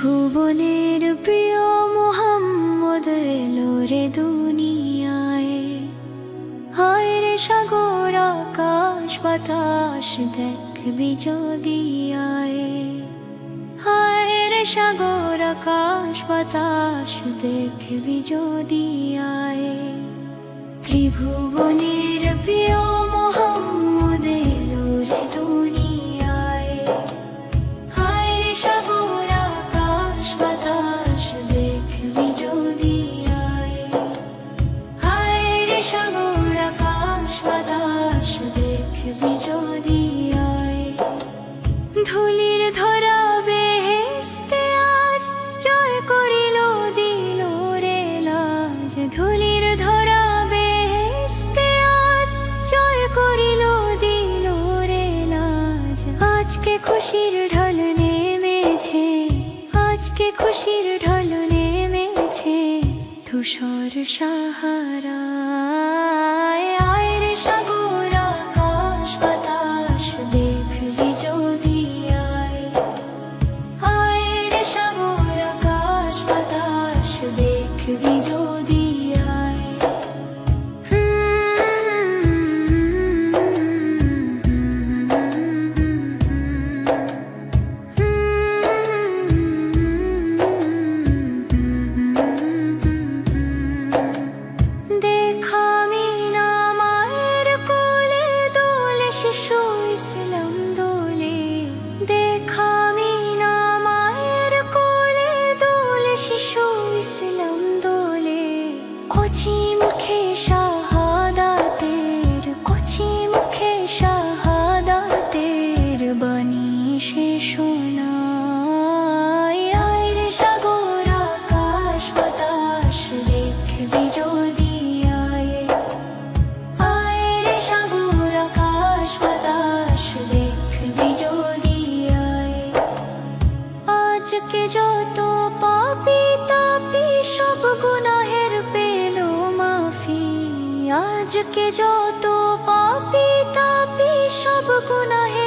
ত্রিভুবনের প্রিয় মোহাম্মদ এলো রে দুনিয়ায়। হায় রে সাগর আকাশ বাতাস দেখবি যদি আয়। হায় রে সাগর আকাশ বাতাস দেখবি যদি আয়। ত্রিভুবনের প্রিয় মোহাম্মদ এলো রে দুনিয়ায়। হায় রে সাগর আকাশ বাতাস দেখবি যদি আয়। হায় রে সাগর আকাশ বাতাস দেখবি যদি আয়। ধুলির ধরা বেহেশতে আজ জয় করিল দিল রে লাজ। ধুলির ধরা বেহেশতে আজ জয় করিল দিল রে লাজ। আজকে খুশির ঢল নেমেছে, আজকে খুশির ঢল নেমেছে ধূসর সাহারায়। আয় রে সাগর আকাশ বাতাস দেখবি যদি আয়। আয় রে সাগর আকাশ বাতাস দেখবি যদি আয়। শিশু ইসলাম দোলে দেখা মিনা মায়ের কোলে দোলে। শিশু ইসলাম দোলে কচি মুখে শাহাদাতের, কচি মুখে শাহাদাতের বাণী সে শোনায়। আয় রে সাগর আকাশ বাতাস দেখবি যদি আয়। আয় রে সাগর আকাশ বাতাস দেখবি যদি আয়। আজকে যত পাপী তাপী সব গুনাহের পেল মাফি। আজকে যত পাপী তাপী সব গুনাহের